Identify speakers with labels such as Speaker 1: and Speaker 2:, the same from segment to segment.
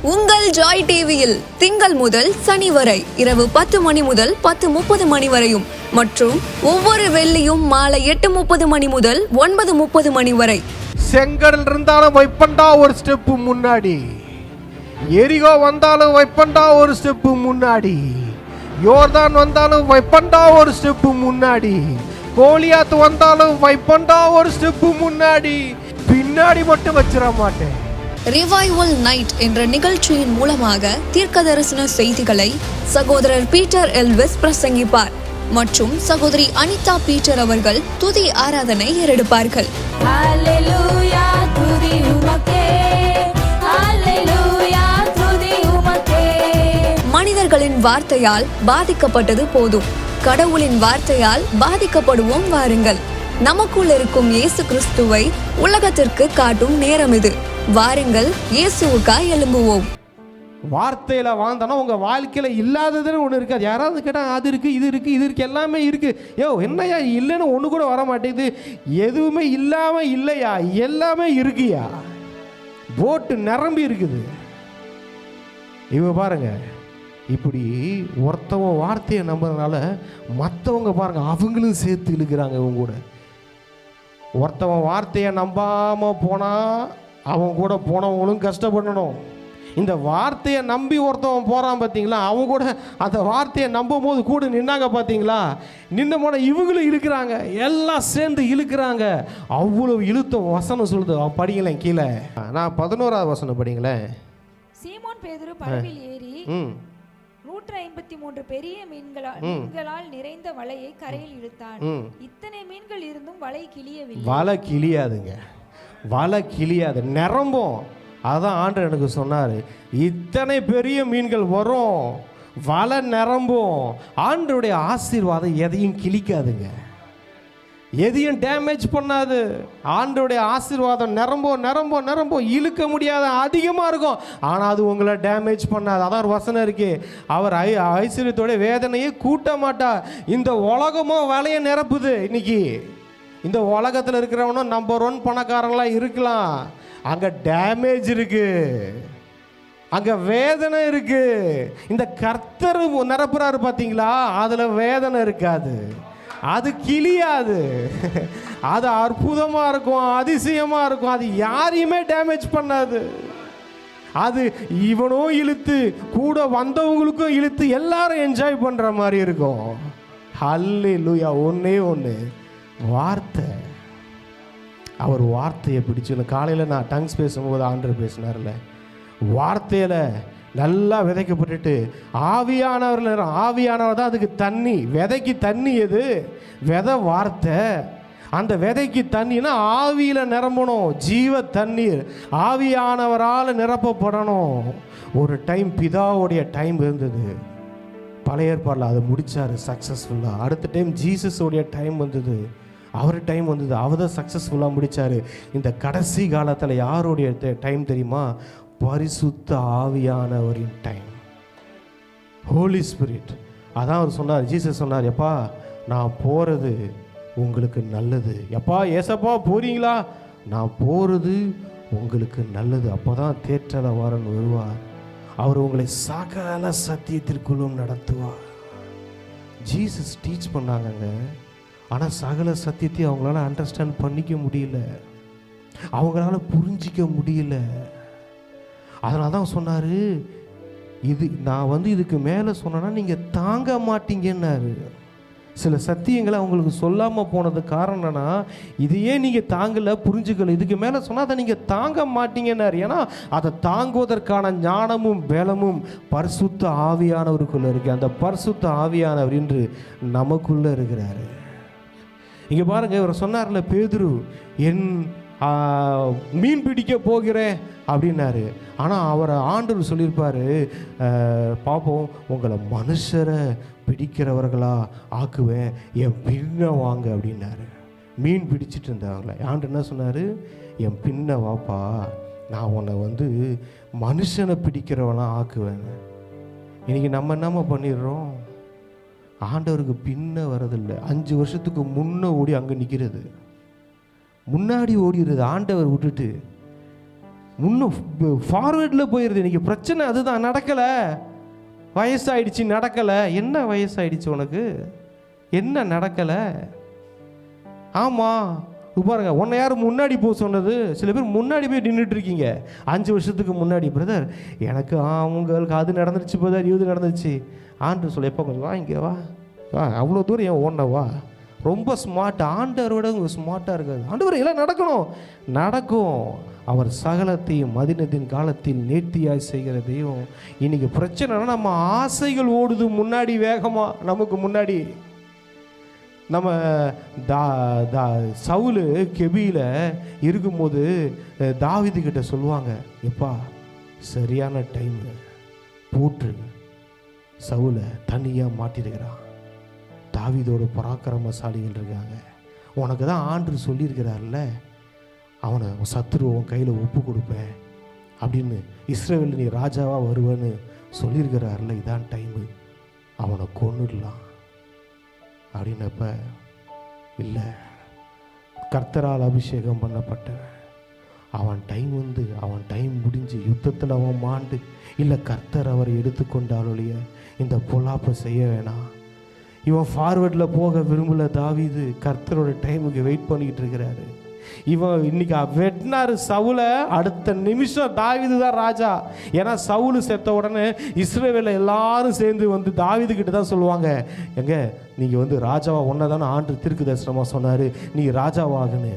Speaker 1: உங்கள் ஜாய் டிவியில் திங்கள் முதல் சனி வரை இரவு 10 மணி முதல் 10:30 மணி வரையும் மற்றும் ஒவ்வொரு வெள்ளியும் மாலை 8:30 மணி முதல் 9:30 மணி வரை.
Speaker 2: செங்கடல் இருந்தாலும் வைப்பண்டா ஒரு ஸ்டெப்பு முன்னாடி, எரிகோ வந்தாலும் வைப்பண்டா ஒரு ஸ்டெப்பு முன்னாடி, யோர்தான் வந்தாலும் வைப்பண்டா ஒரு ஸ்டெப்பு முன்னாடி, கோலியாத் வந்தாலும் வைப்பண்டா ஒரு ஸ்டெப்பு முன்னாடி, பின்னாடி மட்டும் வச்சிட மாட்டேன்.
Speaker 1: ரிவைவல் நைட் என்ற நிகழ்ச்சியின் மூலமாக தீர்க்க தரிசன செய்திகளை சகோதரர் பீட்டர் எல்விஸ் பிரசங்கிப்பார் மற்றும் சகோதரி அனிதா பீட்டர் அவர்கள் துதி ஆராதனை ஏறெடுப்பார்கள். மனிதர்களின் வார்த்தையால் பாதிக்கப்பட்டது போதும், கடவுளின் வார்த்தையால் பாதிக்கப்படுவோம் வாருங்கள். நமக்குள் இருக்கும் இயேசு கிறிஸ்துவை உலகத்திற்கு காட்டும் நேரம் இது. வாருங்கள், இயேசுவுக்காய் எழும்புவோம்.
Speaker 2: வார்த்தையில வாழ்ந்தோன்னா உங்க வாழ்க்கையில இல்லாததுன்னு ஒண்ணு இருக்காது. யாராவது கேட்டா அது இருக்கு, இது இருக்கு, இது இருக்கு, எல்லாமே இருக்கு. என்னையா இல்லைன்னு ஒண்ணு கூட வர மாட்டேங்குது. எதுவுமே இல்லாம இல்லையா, எல்லாமே இருக்குயா. போட்டு நிரம்பி இருக்குது. இவ பாருங்க, இப்படி ஒருத்தவங்க வார்த்தையை நம்புறதுனால மற்றவங்க பாருங்க அவங்களும் சேர்த்து இழுக்கிறாங்க. இவங்க கூட ஒருத்தவன் வார்த்தையை நம்பாம போனா அவன் கூட போனவங்களும் கஷ்டப்படணும். இந்த வார்த்தையை நம்பி ஒருத்தவன் போறான் பார்த்தீங்களா, அவங்க கூட அந்த வார்த்தையை நம்பும் போது கூட நின்னாங்க பார்த்தீங்களா, நின்று போன இவங்களும் இழுக்கிறாங்க, எல்லாம் சேர்ந்து இழுக்கிறாங்க. அவ்வளவு இழுத்த வசனம் சொல்லுது. அவன் படிங்களேன் கீழே, நான் 11வது வசனம் படிங்களேன்.
Speaker 3: சீமோன் பேதுரு படவில் ஏறி 153 பெரிய மீன்களால் நிறைந்த வலையை கரையில் இழுத்தான். இத்தனை மீன்கள் இருந்தும் வலை கிளியவில்லை. வலை கிளியாதுங்க,
Speaker 2: வலை கிளியாது, நிரம்பும். அதான் ஆண்டவர் எனக்கு சொன்னார், இத்தனை பெரிய மீன்கள் வரும், வலை நிரம்பும். ஆண்டவருடைய ஆசீர்வாதம் எதையும் கிளிக்காதுங்க, எதையும் டேமேஜ் பண்ணாது. ஆண்டவருடைய ஆசீர்வாதம் நிரம்பும் நிரம்பும் நிரம்பும், இழுக்க முடியாத அதிகமாக இருக்கும், ஆனால் அது உங்களை டேமேஜ் பண்ணாது. அதான் ஒரு வசனம் இருக்கு, அவர் ஐஸ்வர்யத்தோட வேதனையை கூட்ட மாட்டார். இந்த உலகமும் வலையை நிரப்புது. இன்னைக்கு இந்த உலகத்தில் இருக்கிறவனும் நம்பர் 1 பணக்காரங்களாம் இருக்கலாம், அங்கே டேமேஜ் இருக்கு, அங்கே வேதனை இருக்கு. இந்த கர்த்தர் நிரப்புறாரு பார்த்தீங்களா, அதில் வேதனை இருக்காது, அது கிளியாது, அது அற்புதமாக இருக்கும், அதிசயமாக இருக்கும், அது யாரையுமே டேமேஜ் பண்ணாது. அது இவனும் இழுத்து கூட வந்தவங்களுக்கும் இழுத்து எல்லாரும் என்ஜாய் பண்ணுற மாதிரி இருக்கும். ஹல்லேலூயா. ஒன்றே ஒன்று வார்த்தை. அவர் வார்த்தையை பிடிச்சு, காலையில் நான் டங்ஸ் பேசும்போது ஆண்டவர் பேசினார்ல, வார்த்தையில் நல்லா விதைக்கப்பட்டுட்டு ஆவியானவர் தான் அதுக்கு தண்ணி. விதைக்கு தண்ணி எது? விதை வார்த்தை. அந்த விதைக்கு தண்ணினா ஆவியில் நிரம்பணும், ஜீவ தண்ணீர் ஆவியானவரால் நிரப்பப்படணும். ஒரு டைம் பிதாவுடைய டைம் இருந்தது, பழைய ஏற்பாடில் அதை முடித்தார் சக்ஸஸ்ஃபுல்லாக. அடுத்த டைம் ஜீசஸோடைய டைம் வந்தது, அவர் டைம் வந்தது, அவர் தான் சக்ஸஸ்ஃபுல்லாக முடித்தார். இந்த கடைசி காலத்தில் யாருடைய டைம் தெரியுமா? பரிசுத்த ஆவியானவரின் டைம், ஹோலி ஸ்பிரிட். அதான் அவர் சொன்னார், ஜீசஸ் சொன்னார், எப்பா நான் போகிறது உங்களுக்கு நல்லது. எப்பா ஏசப்பா போறீங்களா? நான் போகிறது உங்களுக்கு நல்லது. அப்போ தான் தேற்றரவாரன் வருவார், அவர் உங்களை சகல சத்தியத்திற்குள்ளும் நடத்துவார். ஜீசஸ் டீச் பண்ணாங்கங்க, ஆனால் சகல சத்தியத்தையும் அவங்களால அண்டர்ஸ்டாண்ட் பண்ணிக்க முடியல, அவங்களால புரிஞ்சிக்க முடியல. அதனால தான் சொன்னார், இது நான் இதுக்கு மேலே சொன்னேன்னா நீங்கள் தாங்க மாட்டீங்கன்னாரு. சில சத்தியங்களை அவங்களுக்கு சொல்லாமல் போனது காரணம்னா, இதையே நீங்கள் தாங்கலை, புரிஞ்சுக்கல, இதுக்கு மேலே சொன்னால் அதை நீங்கள் தாங்க மாட்டீங்கன்னாரு. ஏன்னா அதை தாங்குவதற்கான ஞானமும் பலமும் பரிசுத்த ஆவியானவருக்குள்ளே இருக்குது. அந்த பரிசுத்த ஆவியானவர் இன்று நமக்குள்ளே இருக்கிறாரு. இங்கே பாருங்கள், இவர் சொன்னார்ல, பேதுரு என் மீன் பிடிக்க போகிறேன் அப்படின்னாரு. ஆனால் அவரை ஆண்டவர் சொல்லியிருப்பார், பாப்போம் உங்களை மனுஷரை பிடிக்கிறவர்களா ஆக்குவேன், என் பின்ன வாங்க அப்படின்னாரு. மீன் பிடிச்சிட்டு இருந்தாங்களே, ஆண்டவர் என்ன சொன்னார்? என் பின்ன வாப்பா, நான் உன்னை மனுஷனை பிடிக்கிறவனா ஆக்குவேன். இன்றைக்கி நம்ம என்னம்மா பண்ணிடுறோம்? ஆண்டவருக்கு பின்ன வரதில்லை. 5 வருஷத்துக்கு முன்னே ஓடி அங்கே நிற்கிறது, முன்னாடி ஓடிடுறது. ஆண்டவர் விட்டுட்டு இன்னும் ஃபார்வேர்டில் போயிடுது. இன்றைக்கி பிரச்சனை அதுதான், நடக்கலை, வயசாயிடுச்சு, நடக்கலை. என்ன வயசாயிடுச்சு உனக்கு? என்ன நடக்கலை? ஆமாம் பாருங்க, உன்னை யார் முன்னாடி போக சொன்னது? சில பேர் முன்னாடி போய் நின்றுட்டு இருக்கீங்க 5 வருஷத்துக்கு முன்னாடி. பிரதர் எனக்கு அவங்களுக்கு அது நடந்துருச்சு பிரதர், இது நடந்துச்சு. ஆண்டு சொல்ல எப்போ கொஞ்சம் வா இங்கே வா வா, அவ்வளோ தூரம் ஏன் ஓடன வா, ரொம்ப ஸ்மார்ட். ஆண்டவரோட ஸ்மார்ட்டாக இருக்காது. ஆண்டவர் எல்லாம் நடக்கணும், நடக்கும். அவர் சகலத்தையும் மதினத்தின் காலத்தில் நேர்த்தியாய் செய்கிற தெய்வம். இன்னைக்கு பிரச்சனைனா நம்ம ஆசைகள் ஓடுது முன்னாடி வேகமாக. நமக்கு முன்னாடி நம்ம சவுலு கெபியில் இருக்கும்போது தாவீது கிட்ட சொல்லுவாங்க, எப்பா சரியான டைமு போட்டு சவுலை தனியாக மாட்டிருக்கிறான். தாவீதோட பராக்கிரமசாலிகள் இருக்காங்க, உனக்கு தான் ஆண்டு சொல்லியிருக்கிறார்ல, அவனை சத்துருவை உன் கையில் ஒப்பு கொடுப்பேன் அப்படின்னு, இஸ்ரவேல் நீ ராஜாவாக வருவேன்னு சொல்லியிருக்கிறார்ல, இதான் டைமு, அவனை கொன்னுடலாம் அப்படின்னப்ப, இல்லை கர்த்தரால் அபிஷேகம் பண்ணப்பட்டவன், அவன் டைம் வந்து அவன் டைம் முடிஞ்சு யுத்தத்தில் அவன் மாண்டு, இல்லை கர்த்தர் அவரை எடுத்துக்கொண்டாலுடைய இந்த பொல்லாப்பை செய்ய வேணாம். இவன் ஃபார்வர்டில் போக விரும்பல. தாவீது கர்த்தரோட டைமுக்கு வெயிட் பண்ணிக்கிட்டு இருக்கிறாரு. இவன் இன்னைக்கு வெட்டினாரு சவுலை, அடுத்த நிமிஷம் தாவீது தான் ராஜா. ஏன்னா சவுலு செத்த உடனே இஸ்ரவேல எல்லாரும் சேர்ந்து வந்து தாவீது கிட்ட தான் சொல்லுவாங்க, எங்க நீங்கள் வந்து ராஜாவா ஒன்றை தானே ஆண்டு திருக்கு தரிசனமாக சொன்னார், நீ ராஜாவாகுன்னு.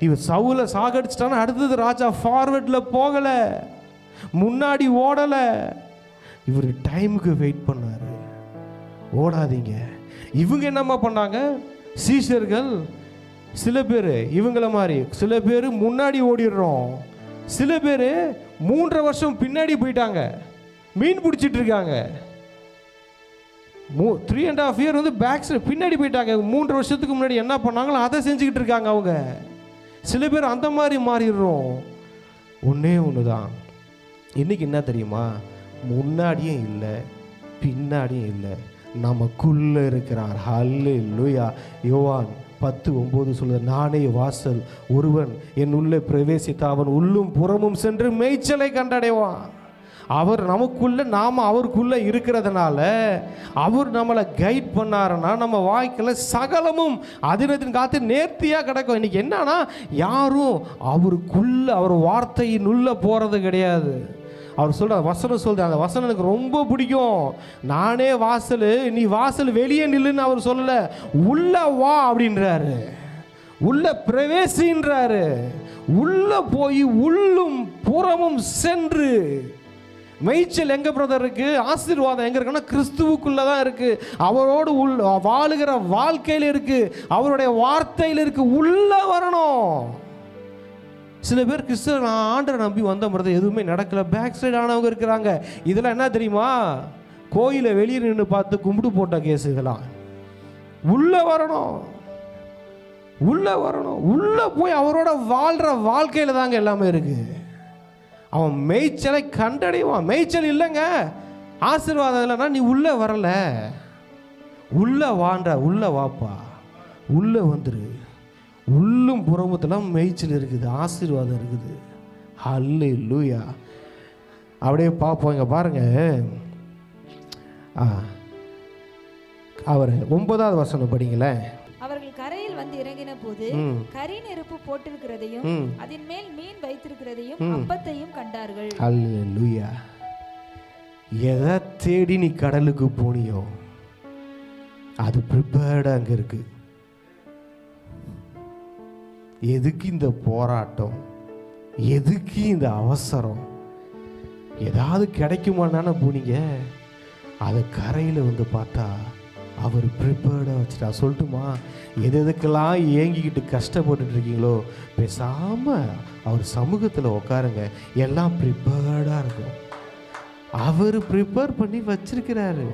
Speaker 2: இவன் சவுலை சாகடிச்சிட்டானா அடுத்தது ராஜா. ஃபார்வர்டில் போகலை, முன்னாடி ஓடலை, இவர் டைமுக்கு வெயிட் பண்ணார். ஓடாதீங்க. இவங்க என்னம்மா பண்ணாங்க சீஷர்கள்? சில பேர் இவங்கள மாதிரி, சில பேர் முன்னாடி ஓடிடுறோம், சில பேர் 3.5 வருஷம் பின்னாடி போயிட்டாங்க, மீன் பிடிச்சிட்டு இருக்காங்க. 3.5 year வந்து பேக் சைடு பின்னாடி போயிட்டாங்க. 3 வருஷத்துக்கு முன்னாடி என்ன பண்ணாங்களோ அதை செஞ்சுக்கிட்டு இருக்காங்க அவங்க. சில பேர் அந்த மாதிரி மாறிடுறோம். ஒன்றே ஒன்று தான், இன்னைக்கு என்ன தெரியுமா, முன்னாடியும் இல்லை பின்னாடியும் இல்லை, நமக்குள்ளே இருக்கிறார். ஹல்லேலூயா. யோவான் 10:9 சொல்லுது, நானே வாசல், ஒருவன் என் உள்ளே பிரவேசித்த அவன் உள்ளும் புறமும் சென்று மேய்ச்சலை கண்டடைவான். அவர் நமக்குள்ள, நாம் அவருக்குள்ளே இருக்கிறதுனால அவர் நம்மளை கைட் பண்ணாருன்னா நம்ம வாழ்க்கையில் சகலமும் அதினத்தின் காத்து நேர்த்தியாக கிடக்கும். இன்னைக்கு என்னன்னா, யாரும் அவருக்குள்ள அவர் வார்த்தையின் உள்ள போகிறது கிடையாது. அவர் சொல்கிற வசனம் சொல்கிற அந்த வசனம் எனக்கு ரொம்ப பிடிக்கும். நானே வாசல், நீ வாசல் வெளியே நில்லுன்னு அவர் சொல்லலை, உள்ள வா அப்படின்றாரு, உள்ள பிரவேசின்றாரு. உள்ள போய் உள்ளும் புறமும் சென்று மேய்ச்சல் எங்க பிரதர் இருக்கு? ஆசீர்வாதம் எங்க இருக்குன்னா கிறிஸ்துவுக்குள்ள தான் இருக்கு. அவரோடு வாழுகிற வாழ்க்கையில் இருக்கு, அவருடைய வார்த்தையில் இருக்கு. உள்ள வரணும். சில பேர் கிறிஸ்தவ ஆண்டரை நம்பி வந்த மாதிரி எதுவுமே நடக்கல, பேக் சைடு ஆனவங்க இருக்கிறாங்க. இதெல்லாம் என்ன தெரியுமா, கோயிலை வெளியே நின்று பார்த்து கும்பிடு போட்ட கேஸ் இதெல்லாம். உள்ள வரணும், உள்ள வரணும், உள்ள போய் அவரோட வாழ்ற வாழ்க்கையில தாங்க எல்லாமே இருக்கு. அவன் மேய்ச்சலை கண்டடைவான். மேய்ச்சல் இல்லைங்க, ஆசீர்வாதம் இல்லைன்னா நீ உள்ள வரல. உள்ள வாண்ட, உள்ள வாப்பா, உள்ள வந்துரு. உள்ளும் புறமுத்தெல்லாம் மேய்ச்சல் இருக்குது, ஆசீர்வாதம் இருக்குது. ஹல்லேலூயா. அப்படியே பார்ப்போம். இங்கே பாருங்க, அவர் 9வது வசனம் படிங்களேன்.
Speaker 3: அவர்கள் கரையில் வந்து இறங்கின போது கரி நெருப்பு போட்டிருக்கிறதையும் அதன் மேல் மீன் வைத்திருக்கிறதையும் அப்பத்தையும் கண்டார்கள்.
Speaker 2: ஹல்லேலூயா. எதை தேடி நீ கடலுக்கு போனியோ அது ப்ரிப்பேர்டா அங்கே இருக்கு. எதுக்கு இந்த போராட்டம், எதுக்கு இந்த அவசரம்? ஏதாவது கிடைக்குமான்னு போனீங்க, அதை கரையில் வந்து பார்த்தா அவர் ப்ரிப்பேர்டாக வச்சுட்டா. சொல்லட்டுமா, எதுக்கெல்லாம் ஏங்கிக்கிட்டு கஷ்டப்பட்டுட்டு இருக்கீங்களோ பேசாமல் அவர் சமூகத்தில் உட்காருங்க, எல்லாம் ப்ரிப்பேர்டாக இருக்கும். அவர் ப்ரிப்பேர் பண்ணி வச்சிருக்கிறாரு.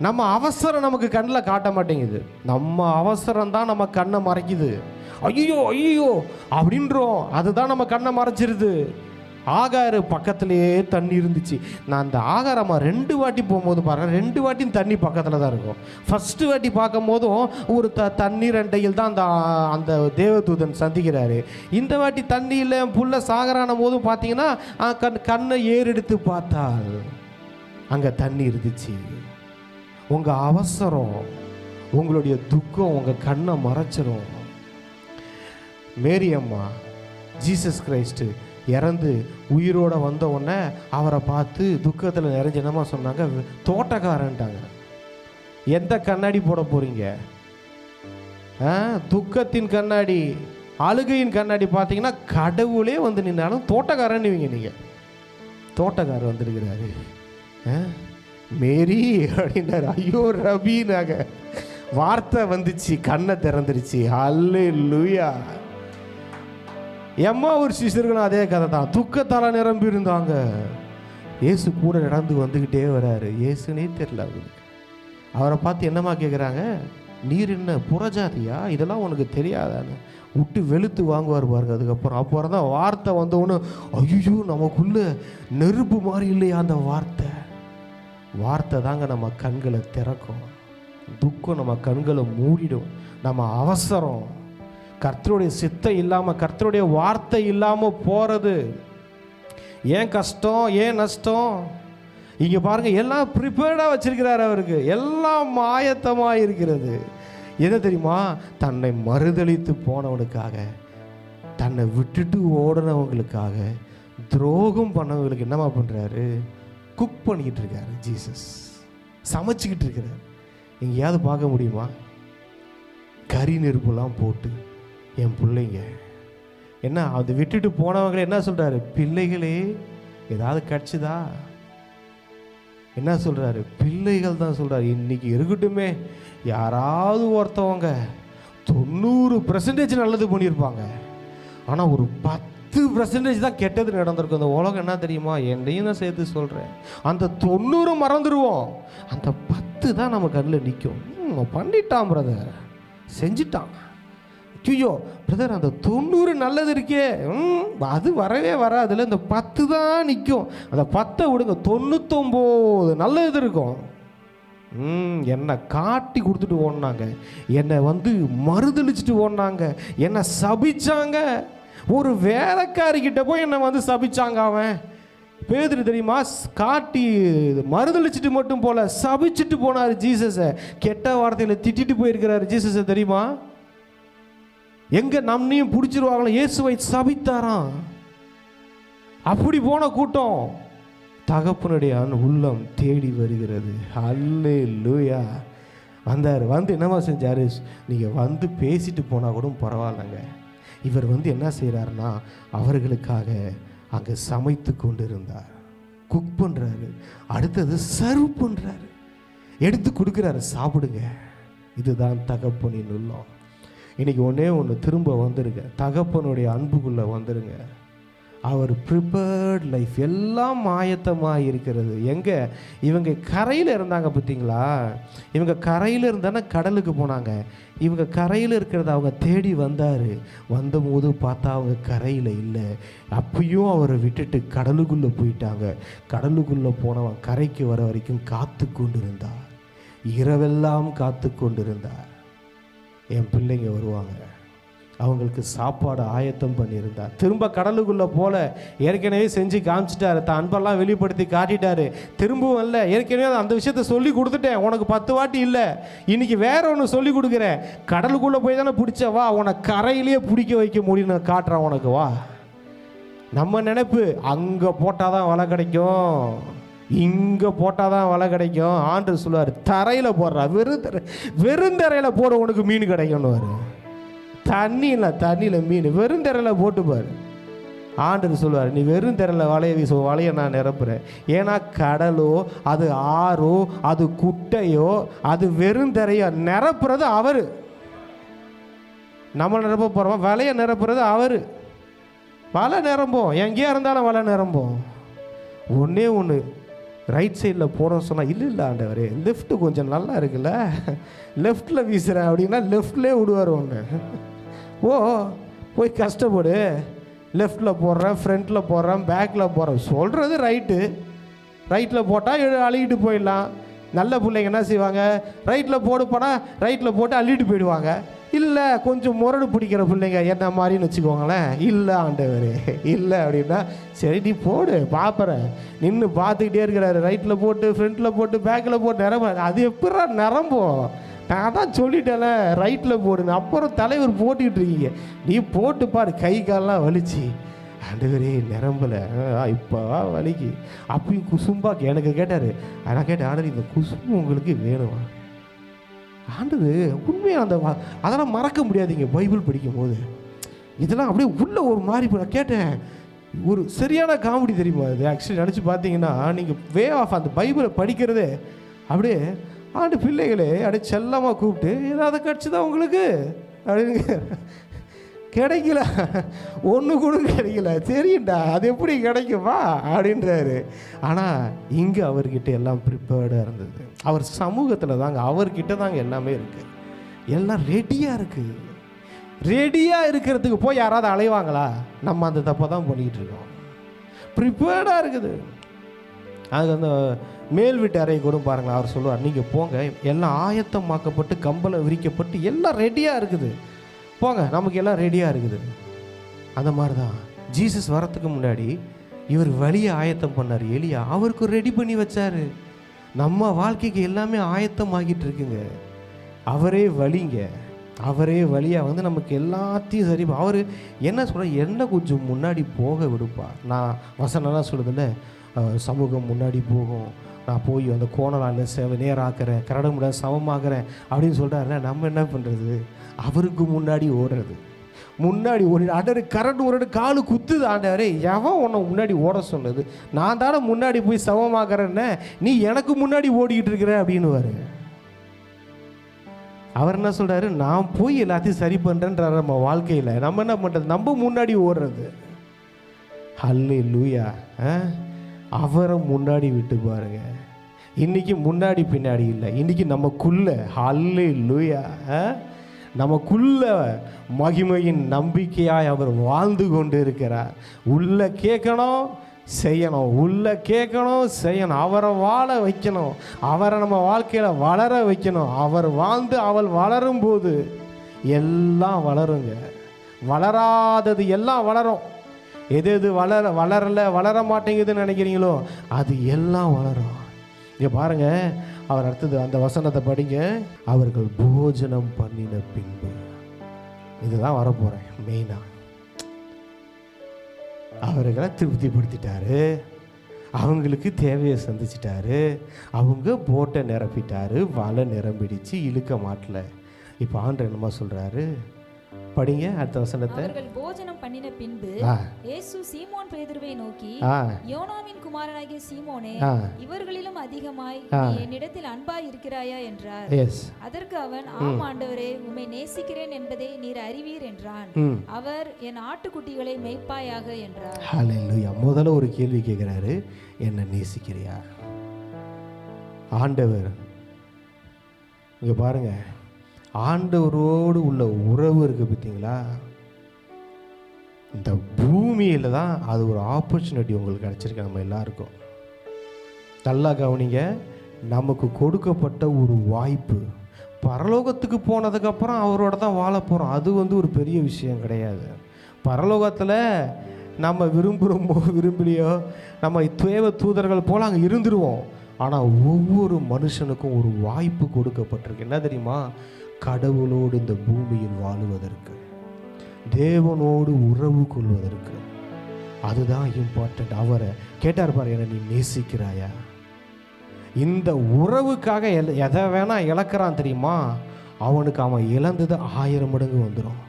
Speaker 2: நம்ம அவசரம் நமக்கு கண்ணில் காட்ட மாட்டேங்குது. நம்ம அவசரம் தான் நம்ம கண்ணை மறைக்குது. ஐயோ ஐயோ அப்படின்றோம், அதுதான் நம்ம கண்ணை மறைச்சிருது. ஆகார் பக்கத்துலேயே தண்ணி இருந்துச்சு. நான் அந்த ஆகாரம்மா 2 வாட்டி போகும்போது பாருங்கள், 2 வாட்டியும் தண்ணி பக்கத்தில் தான் இருக்கும். ஃபஸ்ட்டு வாட்டி பார்க்கும் போதும் ஒரு தண்ணீர் அண்டையில் தான் அந்த தேவதூதன் சந்திக்கிறாரு. இந்த வாட்டி தண்ணியில் புல்ல சாகரான போதும் பார்த்தீங்கன்னா கண்ணை ஏறெடுத்து பார்த்தால் அங்கே தண்ணி இருந்துச்சு. உங்கள் அவசரம், உங்களுடைய துக்கம் உங்கள் கண்ணை மறைச்சிரும். மேரி அம்மா ஜீசஸ் கிரைஸ்ட்டு இறந்து உயிரோடு வந்த உடனே அவரை பார்த்து துக்கத்தில் நிறைஞ்சனமா சொன்னாங்க, தோட்டக்காரன்ட்டாங்க. எந்த கண்ணாடி போட போகிறீங்க? துக்கத்தின் கண்ணாடி, அழுகையின் கண்ணாடி பார்த்தீங்கன்னா கடவுளே வந்து நின்னாலும் தோட்டக்காரன்னுவீங்க. நீங்கள் தோட்டக்காரர் வந்திருக்கிறாரு, மேரி அப்படின்னாரு. ஐயோ ரபினாங்க, வார்த்தை வந்துச்சு, கண்ணை திறந்துருச்சு. அல்லேலூயா. எம்மா ஒரு சிஷர்களும் அதே கதை தான், துக்கத்தால் நிரம்பி இருந்தாங்க. இயேசு கூட நடந்து வந்துக்கிட்டே வராரு. இயேசுனே தெரியல அவருக்கு. அவரை பார்த்து என்னம்மா கேட்குறாங்க, நீர் என்ன புறஜாதியா, இதெல்லாம் உனக்கு தெரியாதான்னு விட்டு வெளுத்து வாங்குவார் பாருங்க. அப்புறம் தான் வார்த்தை வந்தவொன்னு, ஐயோ நமக்குள்ள நெருப்பு மாதிரி இல்லையா அந்த வார்த்தை தாங்க நம்ம கண்களை திறக்கும். துக்கம் நம்ம கண்களை மூடிடும். நம்ம அவசரம், கர்த்தருடைய சித்தம் இல்லாமல், கர்த்தருடைய வார்த்தை இல்லாமல் போகிறது. ஏன் கஷ்டம், ஏன் நஷ்டம்? இங்கே பாருங்கள், எல்லாம் ப்ரிப்பேர்டாக வச்சிருக்கிறார் அவருக்கு, எல்லாம் ஆயத்தமாக இருக்கிறது. என்ன தெரியுமா? தன்னை மறுதளித்து போனவனுக்காக, தன்னை விட்டுட்டு ஓடினவங்களுக்காக, துரோகம் பண்ணவங்களுக்கு என்னமா பண்ணுறாரு? குக் பண்ணிக்கிட்டு இருக்காரு. ஜீசஸ் சமைச்சிக்கிட்டு இருக்கிறார். எங்கேயாவது பார்க்க முடியுமா? கறி நெருப்புலாம் போட்டு என் பிள்ளைங்க என்ன, அதை விட்டுட்டு போனவங்களே என்ன சொல்கிறாரு? பிள்ளைகளே ஏதாவது கிடச்சிதா? என்ன சொல்கிறாரு? பிள்ளைகள் தான் சொல்கிறாரு. இன்னைக்கு இருக்கட்டுமே, யாராவது ஒருத்தவங்க 90% நல்லது பண்ணியிருப்பாங்க, ஆனால் ஒரு 10% தான் கெட்டது நடந்திருக்கும். அந்த உலகம் என்ன தெரியுமா? என்னையும் தான் சேர்த்து சொல்கிறேன். அந்த 90 மறந்துடுவோம், அந்த 10 தான் நம்ம கண்ணில் நிற்கும். பண்ணிட்டான் பிரதர், செஞ்சிட்டான். ஐயோ பிரதர், அந்த 90 நல்லது இருக்கே, அது வரவே வராதுல, இந்த 10 தான் நிற்கும். அந்த 10 விடுங்க, 99 நல்லது இருக்கும். என்னை காட்டி கொடுத்துட்டு ஓடினாங்க, என்னை வந்து மறுதளிச்சுட்டு ஓடினாங்க, என்னை சபிச்சாங்க. ஒரு வேலைக்காரிக்கிட்ட போய் என்னை வந்து சபிச்சாங்க. அவன் பேதுரு தெரியுமா? காட்டி மறுதளிச்சுட்டு மட்டும் போல சபிச்சுட்டு போனார் ஜீசஸை. கெட்ட வார்த்தையில் திட்டிட்டு போயிருக்கிறாரு ஜீசஸை தெரியுமா? எங்க நம்மையும் பிடிச்சிருவாங்களோ, இயேசுவை சபித்தாராம். அப்படி போன கூட்டம் தகப்பனுடைய உள்ளம் தேடி வருகிறது. அல்லேலூயா. வந்தார். வந்து என்னமா செஞ்சாரு? நீங்கள் வந்து பேசிட்டு போனால் கூட பரவாயில்லைங்க. இவர் வந்து என்ன செய்கிறாருன்னா, அவர்களுக்காக அங்கே சமைத்து கொண்டு இருந்தார். குக் பண்ணுறாரு, அடுத்தது சர்வ் பண்ணுறாரு, எடுத்து கொடுக்குறாரு, சாப்பிடுங்க. இதுதான் தகப்பனின் உள்ளம். இன்றைக்கி ஒன்று திரும்ப வந்துருங்க, தகப்பனுடைய அன்புக்குள்ளே வந்துருங்க. அவர் ப்ரிப்பேர்ட் லைஃப், எல்லாம் ஆயத்தமாக இருக்கிறது. எங்கே இவங்க கரையில் இருந்தாங்க பார்த்தீங்களா? இவங்க கரையில் இருந்தானே கடலுக்கு போனாங்க. இவங்க கரையில் இருக்கிறத அவங்க தேடி வந்தார். வந்தபோது பார்த்தா அவங்க கரையில் இல்லை. அப்பயும் அவரை விட்டுட்டு கடலுக்குள்ளே போயிட்டாங்க. கடலுக்குள்ளே போனவன் கரைக்கு வர வரைக்கும் காத்து கொண்டு இருந்தார். இரவெல்லாம் காத்து கொண்டு இருந்தார். என் பிள்ளைங்க வருவாங்க, அவங்களுக்கு சாப்பாடு ஆயத்தம் பண்ணியிருந்தார். திரும்ப கடலுக்குள்ளே போல ஏற்கனவே செஞ்சு காமிச்சிட்டாரு, தான் அன்பெல்லாம் வெளிப்படுத்தி காட்டிட்டாரு. திரும்பவும் இல்லை, ஏற்கனவே அந்த விஷயத்த சொல்லி கொடுத்துட்டேன், உனக்கு 10 வாட்டி இல்லை, இன்னைக்கு வேற ஒன்று சொல்லி கொடுக்குறேன். கடலுக்குள்ளே போய் தானே பிடிச்ச, வா, உனக்கு கரையிலேயே பிடிக்க வைக்க முடியும்னு காட்டுறான் உனக்கு, வா. நம்ம நினைப்பு அங்கே போட்டால் தான் வலை கிடைக்கும், இங்கே போட்டால் தான் வலை கிடைக்கும். ஆண்டு சொல்லுவார், தரையில் போடுறா, வெறுந்தரையில் போட உனக்கு மீன் கிடைக்கும்னு வரு. தண்ணியில் மீன் வெறுந்தரையில் போட்டுப்பார். ஆண்டவர் சொல்லுவார், நீ வெறுந்தரையில் வலையை வீச, வலையை நான் நிரப்புறேன். ஏன்னா கடலோ அது ஆறோ அது குட்டையோ அது வெறுந்தரையோ நிரப்புறது அவர். நம்ம நிரப்ப போகிறோம், வலையை நிரப்புறது அவர். வலை நிரம்பும், எங்கேயா இருந்தாலும் வலை நிரம்பும். ஒன்றே ஒன்று, ரைட் சைடில் போகிறோம் சொன்னால், இல்லை ஆண்டவரே லெஃப்ட்டு கொஞ்சம் நல்லா இருக்குல்ல, லெஃப்டில் வீசுகிறேன் அப்படின்னா லெஃப்ட்லேயே விடுவார். ஒன்று போய் கஷ்டப்படு, லெஃப்டில் போடுறேன், ஃப்ரண்ட்டில் போடுறேன், பேக்கில் போடுறேன். சொல்கிறது ரைட்டில் போட்டால் அழுகிட்டு போயிடலாம். நல்ல பிள்ளைங்க என்ன செய்வாங்க, ரைட்டில் போடுப்பானா ரைட்டில் போட்டு அள்ளிட்டு போயிடுவாங்க. இல்லை கொஞ்சம் முரடு பிடிக்கிற பிள்ளைங்க என்ன மாதிரின்னு வச்சுக்கோங்களேன், இல்லை ஆண்டவரே இல்லை அப்படின்னா, சரி நீ போடு பார்ப்பறேன், நின்று பார்த்துக்கிட்டே இருக்கிறாரு. ரைட்டில் போட்டு ஃப்ரண்ட்டில் போட்டு பேக்கில் போட்டு நிரம்ப, அது எப்படா நிரம்பும்? நான் தான் சொல்லிட்டேன்ல ரைட்டில் போடுங்க. அப்புறம் தலைவர் போட்டுக்கிட்டு இருக்கீங்க, நீ போட்டு பாரு. கை காலெலாம் வலிச்சு, ஆண்டவரே நிரம்பலை, இப்போ வலிக்கு. அப்பயும் குசும்பா எனக்கு கேட்டார். நான் கேட்டேன், ஆண்டவர் இந்த குசும்பு உங்களுக்கு வேணுமா? ஆண்டவர் உண்மையாக அந்த அதெல்லாம் மறக்க முடியாதுங்க. பைபிள் படிக்கும் போது இதெல்லாம் அப்படியே உள்ள ஒரு மாதிரி. நான் கேட்டேன், ஒரு சரியான காமெடி தெரியுமா அது? ஆக்சுவலி நினச்சி பார்த்தீங்கன்னா, நீங்கள் வே ஆஃப் அந்த பைபிளை படிக்கிறதே அப்படியே ஆண்டு பிள்ளைகளே அப்படியே செல்லமாக கூப்பிட்டு, ஏதாவது கிடச்சிதான் உங்களுக்கு அப்படின்னு. கிடைக்கல, ஒன்று கூட கிடைக்கல. தெரியும்டா அது எப்படி கிடைக்குமா அப்படின்றாரு. ஆனால் இங்கே அவர்கிட்ட எல்லாம் ப்ரிப்பேர்டாக இருந்தது. அவர் சமூகத்தில் தாங்க, அவர்கிட்ட தாங்க எல்லாமே இருக்குது. எல்லாம் ரெடியாக இருக்குது. ரெடியாக இருக்கிறதுக்கு போய் யாராவது அலைவாங்களா? நம்ம அந்த தப்பை தான் பண்ணிக்கிட்டு இருக்கோம். ப்ரிப்பேர்டாக இருக்குது. அது அந்த மேல் வீட்டு அறையை கூட பாருங்களா, அவர் சொல்லுவார், நீங்கள் போங்க, எல்லாம் ஆயத்தமாக்கப்பட்டு கம்பளை விரிக்கப்பட்டு எல்லாம் ரெடியாக இருக்குது, போங்க, நமக்கு எல்லாம் ரெடியாக இருக்குது. அந்த மாதிரி தான் ஜீசஸ் வரத்துக்கு முன்னாடி இவர் வழியை ஆயத்தம் பண்ணார். எலியா அவருக்கு ரெடி பண்ணி வச்சார். நம்ம வாழ்க்கைக்கு எல்லாமே ஆயத்தம் ஆகிட்டு இருக்குங்க. அவரே வழிங்க, அவரே வழியாக வந்து நமக்கு எல்லாத்தையும் சரி. அவர் என்ன சொல்ற, என்ன கொஞ்சம் முன்னாடி போக விடுப்பா. நான் வசனம்லாம் சொல்லுதில்ல, சமூகம் முன்னாடி போகும், நான் போய் அந்த கோணலால் நேராக்கிறேன், கரடுமுட சமமாகிறேன் அப்படின்னு சொல்கிறாருல. நம்ம என்ன பண்ணுறது, அவருக்கு முன்னாடி ஓடுறது. முன்னாடி ஓடி ஆண்டவர் கரண்ட் ஒரு காலு குத்துது. ஆண்டவரே எவன் உன்னை முன்னாடி ஓட சொன்னது? நான் தானே முன்னாடி போய் சமமாகிறேன்னு, நீ எனக்கு முன்னாடி ஓடிக்கிட்டு இருக்கிற அப்படின்னு வாரு. அவர் என்ன சொல்கிறாரு, நான் போய் எல்லாத்தையும் சரி பண்ணுறேன்றார். நம்ம வாழ்க்கையில் நம்ம என்ன பண்ணுறது, நம்ம முன்னாடி ஓடுறது. ஹல்லேலூயா. அவரை முன்னாடி விட்டு பாருங்க. இன்னைக்கு முன்னாடி பின்னாடி இல்லை, இன்னைக்கு நமக்குள்ள. ஹல்லேலூயா. நமக்குள்ள மகிமையின் நம்பிக்கையாய் அவர் வாழ்ந்து கொண்டு இருக்கிறார். உள்ள கேட்கணும் செய்யணும், உள்ள கேட்கணும் செய்யணும். அவரை வாழ வைக்கணும், அவரை நம்ம வாழ்க்கையில் வளர வைக்கணும். அவர் வாழ்ந்து அவள் வளரும் போது எல்லாம் வளருங்க. வளராதது எல்லாம் வளரும். எது எது வளர மாட்டேங்குதுன்னு நினைக்கிறீங்களோ அது எல்லாம் வளரும். இங்கே பாருங்க, அவர் அடுத்தது அந்த வசனத்தை படிங்க. அவர்கள் போஜனம் பண்ணின பின்பு, இதுதான் வரப்போறேன் மெயினா. அவர்களை திருப்திப்படுத்திட்டாரு, அவங்களுக்கு தேவையை சந்திச்சிட்டாரு, அவங்க போட்டை நிரப்பிட்டாரு, வலை நிரம்பிடுச்சு, இழுக்க மாட்டல. இப்போ ஆண்டவர் என்னமா சொல்றாரு, படிங்க அடுத்த வசனத்தை.
Speaker 3: அவர்கள் போஜனம் பண்ணின பின்பு இயேசு சீமோன் பேதுருவை நோக்கி, யோனாவின் குமாரனாகிய சீமோனே, இவர்களிலும் அதிகமாய் நீ என்னிடத்தில் அன்பாய் இருக்கிறாயா என்றார். அதற்கு அவன், ஆம் ஆண்டவரே, உம்மை நேசிக்கிறேன் என்பதை நீர் அறிவீர் என்றான். அவர், என் ஆட்டுக்குட்டிகளை மேய்ப்பாயாக என்றார். ஹல்லேலூயா.
Speaker 2: முதல்ல ஒரு கேள்வி கேட்கிறாரு, என்ன நேசிக்கிறியா? ஆண்டவர் இங்க பாருங்க, ஆண்டவரோடு உள்ள உறவு இருக்கு பார்த்தீங்களா, இந்த பூமியில் தான் அது ஒரு ஆப்பர்ச்சுனிட்டி உங்களுக்கு கிடச்சிருக்கு. நம்ம எல்லாருக்கும் நல்லா கவனிங்க, நமக்கு கொடுக்கப்பட்ட ஒரு வாய்ப்பு. பரலோகத்துக்கு போனதுக்கப்புறம் அவரோட தான் வாழ போகிறோம். அது ஒரு பெரிய விஷயம் கிடையாது. பரலோகத்தில் நம்ம விரும்புகிறோமோ விரும்பலையோ, நம்ம தேவ தூதர்கள் போல் அங்கே இருந்துருவோம். ஆனால் ஒவ்வொரு மனுஷனுக்கும் ஒரு வாய்ப்பு கொடுக்கப்பட்டிருக்கு. என்ன தெரியுமா, கடவுளோடு இந்த பூமியில் வாழுவதற்கு, தேவனோடு உறவு கொள்வதற்கு. அதுதான் இம்பார்ட்டன்ட். அவரை கேட்டார் பாரு, என்ன நீ நேசிக்கிறாயா? இந்த உறவுக்காக எதை வேணா இழக்கிறான் தெரியுமா, அவனுக்கு அவன் இழந்தது 1000 மடங்கு வந்துடும்.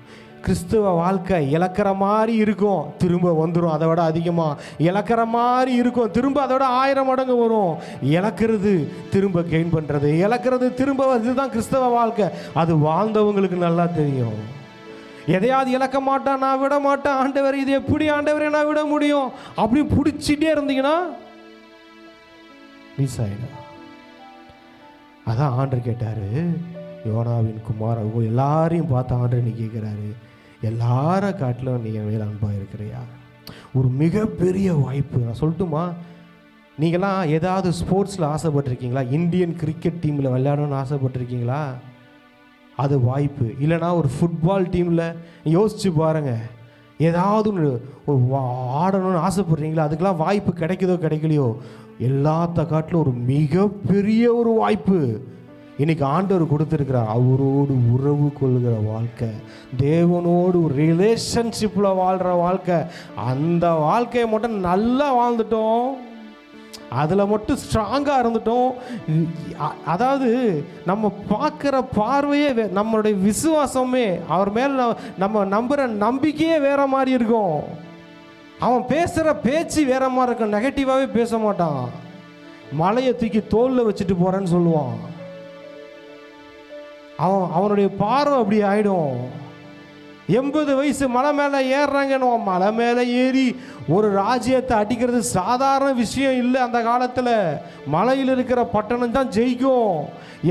Speaker 2: கிறிஸ்துவ வாழ்க்கை இழக்கிற மாதிரி இருக்கும், திரும்ப வந்துடும். அதை விட அதிகமாக இழக்கிற மாதிரி இருக்கும், திரும்ப அதோட 1000 மடங்கு வரும். இழக்கிறது திரும்ப கெயின் பண்ணுறது, இழக்கிறது திரும்ப வருது தான் கிறிஸ்தவ வாழ்க்கை. அது வாழ்ந்தவங்களுக்கு நல்லா தெரியும். எதையாவது இழக்க மாட்டான், நான் விட மாட்டேன். ஆண்டவர் இது எப்படி ஆண்டவரை நான் விட முடியும் அப்படி பிடிச்சிட்டே இருந்தீங்கன்னா மிஸ் ஆயிடும். அதான் ஆண்டவர் கேட்டாரு, யோனாவின் குமார், அவங்க எல்லாரையும் பார்த்து ஆண்டவர் நீ கேட்குறாரு, எல்லார காட்டிலும் நீங்கள் மேல் அன்பாக இருக்கிறியா? ஒரு மிகப்பெரிய வாய்ப்பு. நான் சொல்லட்டுமா, நீங்களாம் ஏதாவது ஸ்போர்ட்ஸில் ஆசைப்பட்டிருக்கீங்களா? இந்தியன் கிரிக்கெட் டீமில் விளையாடணும்னு ஆசைப்பட்டிருக்கீங்களா? அது வாய்ப்பு. இல்லைனா ஒரு ஃபுட்பால் டீமில் யோசிச்சு பாருங்கள், ஏதாவது ஆடணும்னு ஆசைப்படுறீங்களா? அதுக்கெல்லாம் வாய்ப்பு கிடைக்குதோ கிடைக்கலையோ, எல்லாத்த காட்டிலும் ஒரு மிகப்பெரிய ஒரு வாய்ப்பு இன்னைக்கு ஆண்டவர் கொடுத்துருக்கிறார். அவரோடு உறவு கொள்கிற வாழ்க்கை, தேவனோடு ஒரு ரிலேஷன்ஷிப்பில் வாழ்கிற வாழ்க்கை. அந்த வாழ்க்கையை மட்டும் நல்லா வாழ்ந்துட்டோம், அதில் மட்டும் ஸ்ட்ராங்காக இருந்துட்டோம். அதாவது நம்ம பார்க்குற பார்வையே, நம்மளுடைய விசுவாசமே, அவர் மேலே நம்ம நம்புகிற நம்பிக்கையே வேற மாதிரி இருக்கும். அவன் பேசுகிற பேச்சு வேற மாதிரி இருக்கும். நெகட்டிவாகவே பேச மாட்டான். மலையை தூக்கி தோளில் வச்சுட்டு போகிறேன்னு சொல்லுவான். அவனுடைய பார்வை அப்படி ஆகிடும். 80 வயசு மலை மேலே ஏறுறாங்கன்னு, மலை மேலே ஏறி ஒரு ராஜ்யத்தை அடிக்கிறது சாதாரண விஷயம் இல்லை. அந்த காலத்தில் மலையில் இருக்கிற பட்டணம் தான் ஜெயிக்கும்.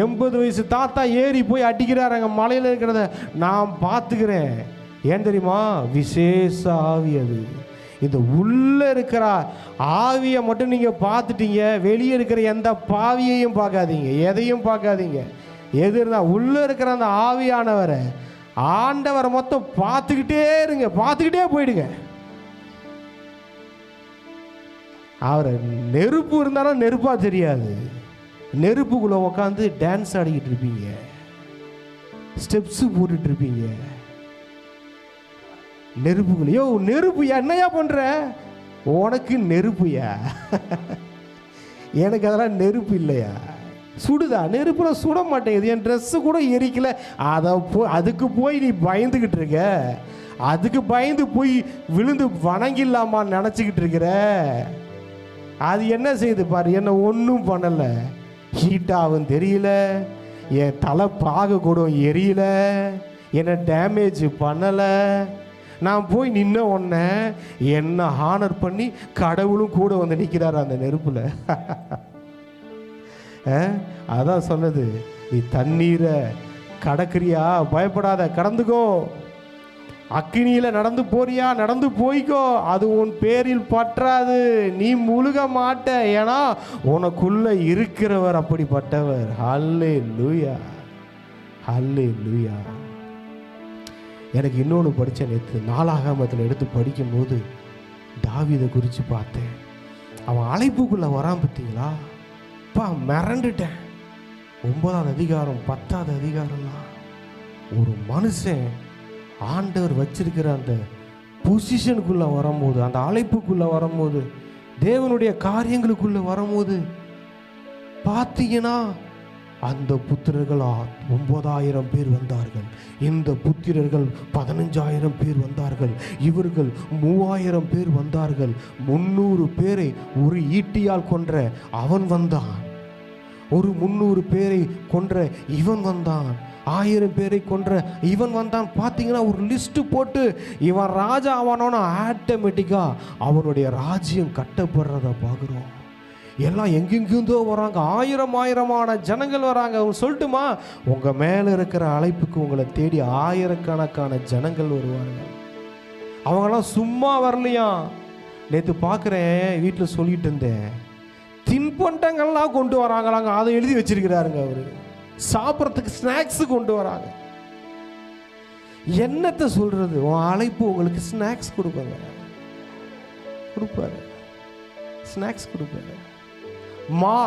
Speaker 2: 80 வயசு தாத்தா ஏறி போய் அடிக்கிறாருங்க மலையில் இருக்கிறத. நான் பார்த்துக்கிறேன். ஏன் தெரியுமா? விசேஷ ஆவி. அது இந்த உள்ளே இருக்கிற ஆவியை மட்டும் நீங்கள் பார்த்துட்டீங்க. வெளியே இருக்கிற எந்த பாவியையும் பார்க்காதீங்க, எதையும் பார்க்காதீங்க. எது இருந்தால் உள்ளே இருக்கிற அந்த ஆவியானவரை, ஆண்டவரை மொத்தம் பார்த்துக்கிட்டே இருங்க, பார்த்துக்கிட்டே போயிடுங்க. அவரை நெருப்பு இருந்தாலும் நெருப்பா தெரியாது. நெருப்புக்குள்ள உட்காந்து டான்ஸ் ஆடிக்கிட்டு இருப்பீங்க, ஸ்டெப்ஸ் போட்டுட்டு இருப்பீங்க. நெருப்புக்குள்ளேயோ நெருப்பு என்னையா பண்ற? உனக்கு நெருப்புயா, எனக்கு அதெல்லாம் நெருப்பு இல்லையா? சுடுதா? நெருப்புல சுட மாட்டேங்குது, என் ட்ரெஸ்ஸு கூட எரிக்கல. அதுக்கு போய் நீ பயந்துக்கிட்டு இருக்க. அதுக்கு பயந்து போய் விழுந்து வணங்கிடலாமான்னு நினச்சிக்கிட்டு இருக்கிற. அது என்ன செய்யுது பாரு, என்ன ஒன்றும் பண்ணலை. ஹீட்டாகவும் தெரியல, என் தலை பாக கூட எரியல, என்னை டேமேஜ் பண்ணலை. நான் போய் நின்ன உடனே என்ன ஹானர் பண்ணி கடவுளும் கூட வந்து நிற்கிறார் அந்த நெருப்பில். அதான் சொன்னது, நீ தண்ணீரை கடக்கிறியா? பயப்படாத, கடந்துக்கோ. அக்கினியில் நடந்து போறியா? நடந்து போய்க்கோ. அது உன் பேரில் பற்றாது, நீ முழுக மாட்ட. ஏன்னா உனக்குள்ள இருக்கிறவர் அப்படிப்பட்டவர். ஹல்லேலூயா, ஹல்லேலூயா. எனக்கு இன்னொன்று படித்தேன் நேற்று, நாளாகமத்தில் எடுத்து படிக்கும்போது தாவீதை குறித்து பார்த்தேன். அவன் அழைப்புக்குள்ளே வரான் பார்த்தீங்களா? அப்பா மிரண்டுட்டேன். 9ஆவது அதிகாரம் 10ஆவது அதிகாரம்லாம் ஒரு மனுஷன் ஆண்டவர் வச்சிருக்கிற அந்த பொசிஷனுக்குள்ளே வரும்போது, அந்த அழைப்புக்குள்ளே வரும்போது, தேவனுடைய காரியங்களுக்குள்ளே வரும்போது பார்த்தீங்கன்னா, அந்த புத்திரர்கள் 9,000 பேர் வந்தார்கள். இந்த புத்திரர்கள் 15,000 பேர் வந்தார்கள். இவர்கள் 3,000 பேர் வந்தார்கள். 300 பேரை ஒரு ஈட்டியால் கொன்ற அவன் வந்தான். ஒரு 300 பேரை கொன்ற இவன் வந்தான். 1000 பேரை கொன்ற இவன் வந்தான். பார்த்தீங்கன்னா ஒரு லிஸ்ட்டு போட்டு இவன் ராஜா ஆவானோன்னு ஆட்டோமேட்டிக்காக அவனுடைய ராஜ்யம் கட்டப்படுறத பார்க்குறோம். எல்லாம் எங்கெங்கிருந்தோ வராங்க, ஆயிரமான ஜனங்கள் வராங்க. அவங்க சொல்லட்டுமா, உங்கள் மேலே இருக்கிற அழைப்புக்கு உங்களை தேடி ஆயிரக்கணக்கான ஜனங்கள் வருவாங்க. அவங்கெல்லாம் சும்மா வரலையா. நேற்று பார்க்குறேன், வீட்டில் சொல்லிட்டு இருந்தேன், தின்பண்டங்கள்லாம் கொண்டு வராங்களாங்க. அதை எழுதி வச்சிருக்கிறாருங்க அவரு. சாப்பிட்றதுக்கு ஸ்நாக்ஸு கொண்டு வராங்க. என்னத்தை சொல்றது? உன் அழைப்பு உங்களுக்கு ஸ்நாக்ஸ் கொடுப்பாங்க, கொடுப்பாரு, ஸ்நாக்ஸ் கொடுப்பாரு. மா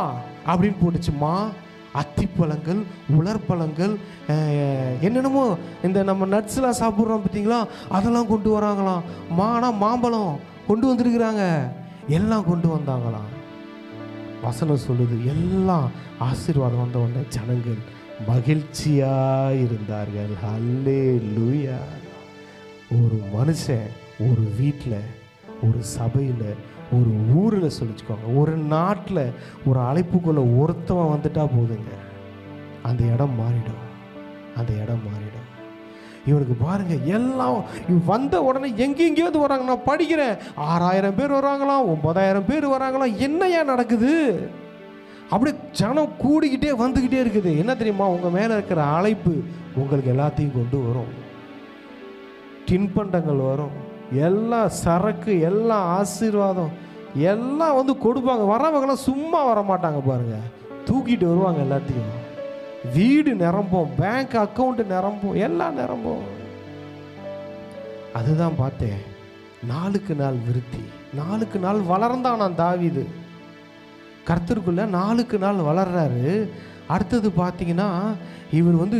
Speaker 2: அப்படின்னு போட்டுச்சு, மா, அத்திப்பழங்கள், உலர்பழங்கள், என்னென்னமோ இந்த நம்ம நட்ஸ்லாம் சாப்பிட்றோம் பார்த்தீங்களா, அதெல்லாம் கொண்டு வராங்களாம். மானா மாம்பழம் கொண்டு வந்திருக்கிறாங்க, எல்லாம் கொண்டு வந்தாங்களாம். வசனம் சொல்லுது, எல்லாம் ஆசீர்வாதம் வந்த உடனே ஜனங்கள் மகிழ்ச்சியாக இருந்தார்கள். ஹல்லேலூயா. ஒரு மனுஷன் ஒரு வீட்டில், ஒரு சபையில், ஒரு ஊரில் சொல்லிச்சுக்கோங்க, ஒரு நாட்டில் ஒரு அழைப்புக்குள்ளே ஒருத்தவன் வந்துட்டா போதுங்க, அந்த இடம் மாறிடும், அந்த இடம் மாறிடும். இவனுக்கு பாருங்க, எல்லாம் வந்த உடனே எங்கெங்கேயோ வராங்க. நான் படிக்கிறேன், 6,000 பேர் வராங்களாம், 9,000 பேர் வராங்களாம். என்னையா நடக்குது? அப்படியே ஜனம் கூடிக்கிட்டே வந்துக்கிட்டே இருக்குது. என்ன தெரியுமா? உங்கள் மேலே இருக்கிற அழைப்பு உங்களுக்கு எல்லாத்தையும் கொண்டு வரும். தின்பண்டங்கள் வரும், எல்லாம் சரக்கு, எல்லாம் ஆசீர்வாதம் எல்லாம் வந்து கொடுப்பாங்க. வரவங்களாம் சும்மா வரமாட்டாங்க பாருங்க, தூக்கிட்டு வருவாங்க எல்லாத்தையும். வீடு நிரம்பும், பேங்க் அக்கௌண்ட் நிரம்பும், எல்லாம் நிரம்பும். அதுதான் பார்த்தேன், நாளுக்கு நாள் விருத்தி, நாளுக்கு நாள் வளர்ந்தான் நான் தாவீது. கர்த்தருக்குள்ள நாளுக்கு நாள் வளர்றாரு. அடுத்தது பார்த்தீங்கன்னா இவர் வந்து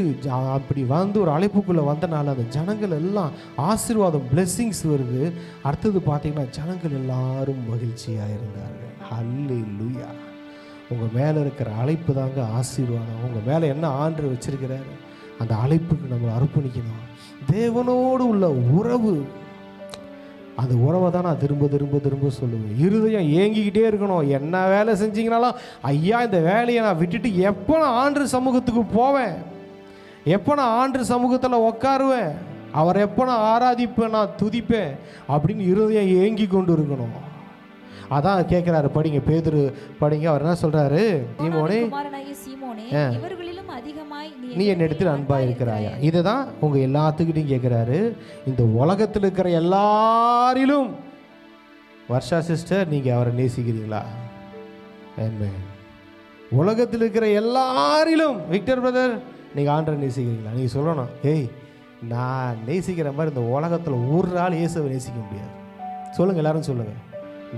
Speaker 2: அப்படி வந்து ஒரு அழைப்புக்குள்ளே வந்தனால அந்த ஜனங்கள் எல்லாம் ஆசீர்வாதம், பிளெஸ்ஸிங்ஸ் வருது. அடுத்தது பார்த்தீங்கன்னா ஜனங்கள் எல்லாரும் மகிழ்ச்சியாக இருந்தார்கள். ஹல்லேலூயா. உங்கள் மேலே இருக்கிற அழைப்பு தாங்க ஆசீர்வாதம். உங்கள் மேலே என்ன ஆண்டு வச்சிருக்கிறாரு, அந்த அழைப்புக்கு நம்ம அர்ப்பணிக்கணும். தேவனோடு உள்ள உறவு, அந்த உறவை தான் நான் திரும்ப திரும்ப திரும்ப சொல்லுவேன். இருதயம் ஏங்கிக்கிட்டே இருக்கணும். என்ன வேலை செஞ்சீங்கனாலும், ஐயா இந்த வேலையை நான் விட்டுட்டு எப்போ நான் ஆண்டு சமூகத்துக்கு போவேன், எப்போ நான் ஆண்டு சமூகத்தில் உட்காருவேன், அவரை எப்போ நான் ஆராதிப்பேன், நான் துதிப்பேன் அப்படின்னு இருதயம் ஏங்கி கொண்டு இருக்கணும். அதான் கேட்குறாரு, படிங்க பேதுரு படிங்க. அவர் என்ன சொல்கிறாரு, சீமோனே
Speaker 3: இவர்களிலும் அதிகமாய்
Speaker 2: நீ என்னிடத்தில் அன்பாக இருக்கிறாயா. இதுதான் உங்கள் எல்லாத்துக்கிட்டையும் கேட்குறாரு. இந்த உலகத்தில் இருக்கிற எல்லாரிலும் வர்ஷா சிஸ்டர் நீங்கள் அவரை நேசிக்கிறீங்களா? உலகத்தில் இருக்கிற எல்லாரிலும் விக்டர் பிரதர் நீங்கள் ஆண்டரை நேசிக்கிறீங்களா? நீங்கள் சொல்லணும், ஏய் நான் நேசிக்கிற மாதிரி இந்த உலகத்தில் ஒரு ஆள் இயேசுவை நேசிக்க முடியாது. சொல்லுங்கள், எல்லாரும் சொல்லுங்கள்.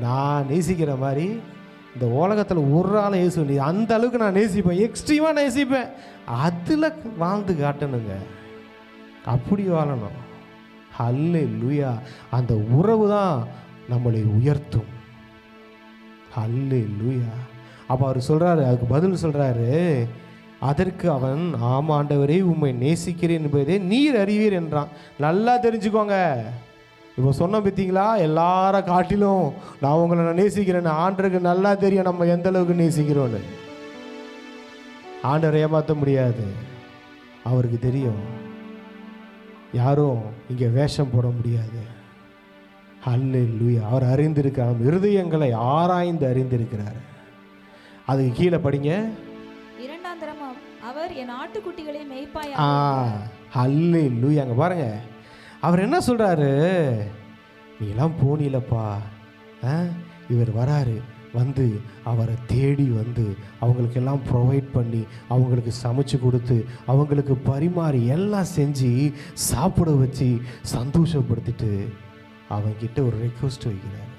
Speaker 2: நான் நேசிக்கிற மாதிரி இந்த உலகத்தில் ஒரு ஆள் இயேசு, அந்த அளவுக்கு நான் நேசிப்பேன், எக்ஸ்ட்ரீமாக நேசிப்பேன். அதில் வாழ்ந்து காட்டணுங்க, அப்படி வாழணும். ஹல்லேலூயா. அந்த உறவு தான் நம்மளை உயர்த்தும். ஹல்லேலூயா. அப்போ அவர் சொல்கிறாரு, அதுக்கு பதில் சொல்கிறாரு, அதற்கு அவன், ஆமாண்டவரே உம்மை நேசிக்கிறேன் என்பதே நீர் அறிவீர் என்றான். நல்லா தெரிஞ்சுக்கோங்க, இப்போ சொன்ன பார்த்தீங்களா, எல்லார காட்டிலும் நான் உங்களை நான் நேசிக்கிறேன்னு. ஆண்டருக்கு நல்லா தெரியும் நம்ம எந்த அளவுக்கு நேசிக்கிறோன்னு. ஆண்டரை ஏமாற்ற முடியாது, அவருக்கு தெரியும். யாரும் இங்கே வேஷம் போட முடியாது. ஹல்லேலூயா. அவர் அறிந்திருக்கிறார், நம்ம இருதயங்களை ஆராய்ந்து அறிந்திருக்கிறார். அதுக்கு கீழே படிங்க.
Speaker 3: இரண்டாம் தரம் அவர் என் ஆட்டுக்குட்டிகளை மேய்ப்பாயா.
Speaker 2: ஹல்லேலூயா. அங்கே பாருங்க, அவர் என்ன சொல்கிறாரு, நீ எல்லாம் போனிலப்பா, இவர் வராரு, வந்து அவரை தேடி வந்து அவங்களுக்கெல்லாம் ப்ரொவைட் பண்ணி அவங்களுக்கு சமைச்சு கொடுத்து அவங்களுக்கு பரிமாறி எல்லாம் செஞ்சு சாப்பிட வச்சு சந்தோஷப்படுத்திட்டு அவங்கிட்ட ஒரு ரெக்வஸ்ட் வைக்கிறார்.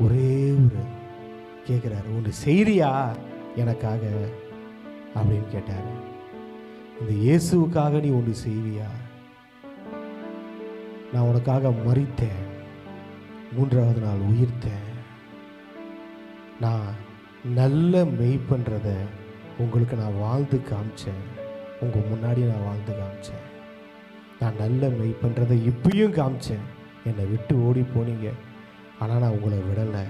Speaker 2: ஒரே ஒரு கேட்குறாரு, ஒன்று செய்றியா எனக்காக அப்படின்னு கேட்டார். இந்த இயேசுவுக்காக நீ ஒன்று செய்வியா? நான் உனக்காக மரித்தேன், மூன்றாவது நாள் உயிர்த்தேன். நான் நல்ல மெய்ப்பன்றத உங்களுக்கு நான் வாழ்ந்து காமிச்சேன், உங்கள் முன்னாடி நான் வாழ்ந்து காமிச்சேன். நான் நல்ல மெய்ப்பன்றதை இப்பயும் காமிச்சேன். என்னை விட்டு ஓடி போனீங்க, ஆனால் நான் உங்களை விடலை.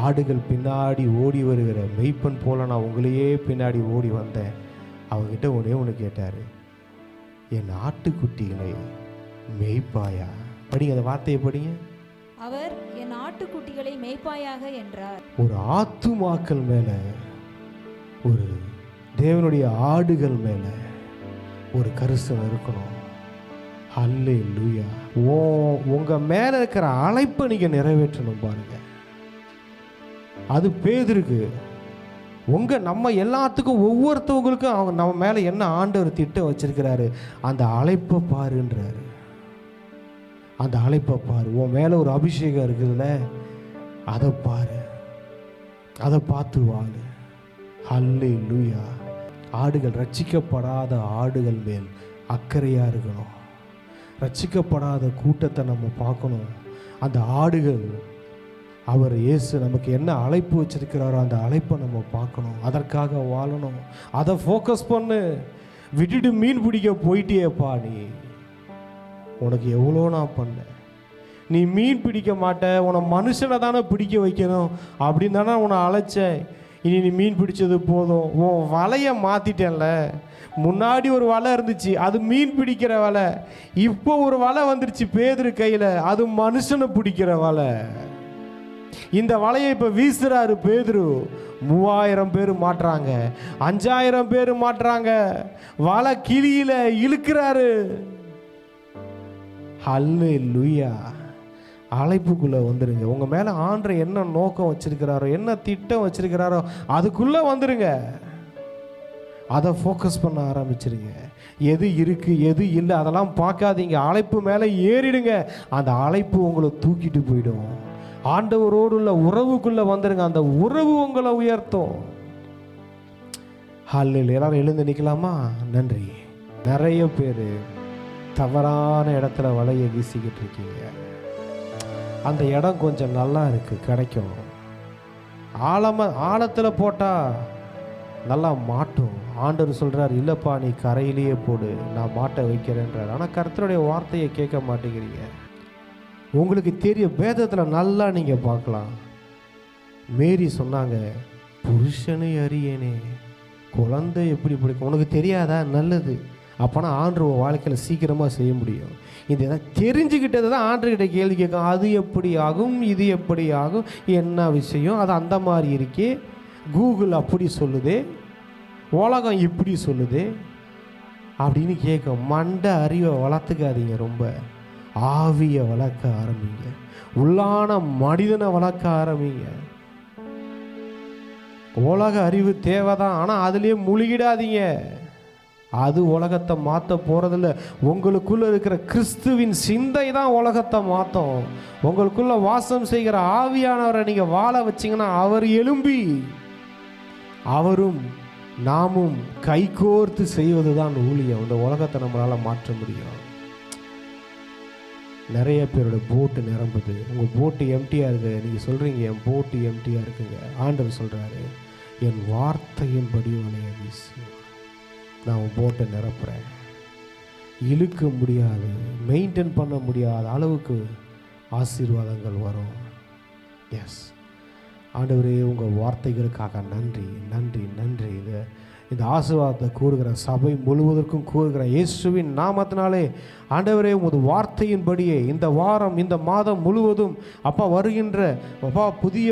Speaker 2: ஆடுகள் பின்னாடி ஓடி வருகிற மெய்ப்பன் போல நான் உங்களையே பின்னாடி ஓடி வந்தேன். அவங்ககிட்ட ஒன்று கேட்டார், என் ஆட்டுக்குட்டிகளை மேய்ப்பாயா. படிங்க, அந்த வார்த்தையை படிங்க.
Speaker 3: அவர் என் ஆட்டுக்குட்டிகளை மேய்ப்பாயாக என்றார்.
Speaker 2: ஒரு ஆத்துமாக்கள் மேல, ஒரு தேவனுடைய ஆடுகள் மேல ஒரு கரிசனம் இருக்கணும். ஹல்லேலூயா. உங்க மேல இருக்கிற அழைப்பை நீங்க நிறைவேற்றணும் பாருங்க. அது பேதுருக்கு. நம்ம எல்லாத்துக்கும் ஒவ்வொருத்தவங்களுக்கும் அவங்க நம்ம மேல என்ன ஆண்டவர் திட்டம் வச்சிருக்கிறாரு, அந்த அழைப்பை பாருன்றாரு. அந்த அழைப்பை பாரு. உன் மேலே ஒரு அபிஷேகம் இருக்குதுல்ல, அதை பாரு, அதை பார்த்து வாழு. ஹல்லேலூயா. ஆடுகள், ரட்சிக்கப்படாத ஆடுகள் மேல் அக்கறையாக இருக்கணும். ரட்சிக்கப்படாத கூட்டத்தை நம்ம பார்க்கணும். அந்த ஆடுகள், அவர் இயேசு நமக்கு என்ன அழைப்பு வச்சிருக்கிறாரோ அந்த அழைப்பை நம்ம பார்க்கணும், அதற்காக வாழணும். அதை ஃபோக்கஸ் பண்ணு. விட்டுட்டு மீன் பிடிக்க போயிட்டியேப்பா, நீ உனக்கு எவ்வளோ நான் பண்ணேன். நீ மீன் பிடிக்க மாட்ட, உன்னை மனுஷனை தானே பிடிக்க வைக்கணும் அப்படின்னு தானே உன்னை அழைச்சேன். இனி நீ மீன் பிடிச்சது போதும். உன் வலையை மாற்றிட்டேன்ல. முன்னாடி ஒரு வலை இருந்துச்சு, அது மீன் பிடிக்கிற வலை. இப்போ ஒரு வலை வந்துருச்சு பேதுரு கையில், அது மனுஷனை பிடிக்கிற வலை. இந்த வலையை இப்போ வீசுறாரு பேதுரு. 3000 பேர் மாட்டுறாங்க, 5000 பேர் மாட்டுறாங்க. வலை கிளியில இழுக்கிறாரு. ஹல்லேலூயா. அழைப்புக்குள்ளே வந்துடுங்க. உங்கள் மேலே ஆண்டவர் என்ன நோக்கம் வச்சிருக்கிறாரோ, என்ன திட்டம் வச்சிருக்கிறாரோ அதுக்குள்ளே வந்துடுங்க. அதை ஃபோக்கஸ் பண்ண ஆரம்பிச்சிருங்க. எது இருக்குது எது இல்லை அதெல்லாம் பார்க்காதீங்க. அழைப்பு மேலே ஏறிடுங்க. அந்த அழைப்பு உங்களை தூக்கிட்டு போயிடும். ஆண்டவரோடு உள்ள உறவுக்குள்ளே வந்துடுங்க. அந்த உறவு உங்களை உயர்த்தும். ஹல்லேலூயா. எல்லாரும் எழுந்து நிற்கலாமா? நன்றி. நிறைய பேர் தவறான இடத்துல வலையை வீசிக்கிட்டு இருக்கீங்க. அந்த இடம் கொஞ்சம் நல்லா இருக்குது, கிடைக்கும். ஆழத்தில் போட்டால் நல்லா மாட்டும். ஆண்டவர் சொல்கிறார், இல்லைப்பா நீ கரையிலேயே போடு, நான் மாட்ட வைக்கிறேன்றார். ஆனால் கர்த்தருடைய வார்த்தையை கேட்க மாட்டேங்கிறீங்க. உங்களுக்கு தெரிய வேதத்தில் நல்லா நீங்கள் பார்க்கலாம். மேரி சொன்னாங்க, புருஷனை அறியேனே, குழந்தை எப்படி பிடிக்கும் உனக்கு தெரியாதா? நல்லது. அப்போனா ஆண்டவர் வாழ்க்கையில் சீக்கிரமாக செய்ய முடியும். இந்த தெரிஞ்சுக்கிட்டது தான் ஆண்டர்கிட்ட கேள்வி கேட்கும். அது எப்படி ஆகும், இது எப்படி ஆகும், என்ன விஷயம், அது அந்த மாதிரி இருக்கே, கூகுள் அப்படி சொல்லுதே, உலகம் இப்படி சொல்லுது அப்படின்னு கேட்கும். மண்டை அறிவை வளர்த்துக்காதீங்க. ரொம்ப ஆவியை வளர்க்க ஆரம்பிங்க. உள்ளான மனிதனை வளர்க்க ஆரம்பிங்க. உலக அறிவு தேவைதான், ஆனால் அதுலேயே முழுகிடாதீங்க. அது உலகத்தை மாற்ற போகிறதில்ல. உங்களுக்குள்ளே இருக்கிற கிறிஸ்துவின் சிந்தை தான் உலகத்தை மாற்றும். உங்களுக்குள்ளே வாசம் செய்கிற ஆவியானவரை நீங்கள் வாழ வச்சிங்கன்னா அவர் எழும்பி அவரும் நாமும் கைகோர்த்து செய்வது தான் ஊழியம். இந்த உலகத்தை நம்மளால் மாற்ற முடியும். நிறைய பேரோட போட்டு நிரம்புது. உங்கள் போட்டு எம்டியாக இருக்குது. நீங்கள் சொல்கிறீங்க என் போட்டு எம்டியாக இருக்குங்க. ஆண்டவர் சொல்கிறாரு, என் வார்த்தையின்படி வலைய வீசு, நான் உன் போட்டை நிரப்புறேன். இழுக்க முடியாது, மெயின்டைன் பண்ண முடியாத அளவுக்கு ஆசீர்வாதங்கள் வரும். எஸ் ஆண்டவரே, உங்கள் வார்த்தைகளுக்காக நன்றி நன்றி நன்றி. இந்த ஆசீர்வாதத்தை கூறுகிற சபை முழுவதற்கும் கூறுகிற இயேசுவின் நாமத்தினாலே ஆண்டவரே, உமது வார்த்தையின்படியே இந்த வாரம் இந்த மாதம் முழுவதும் அப்பா வருகின்ற அப்பா புதிய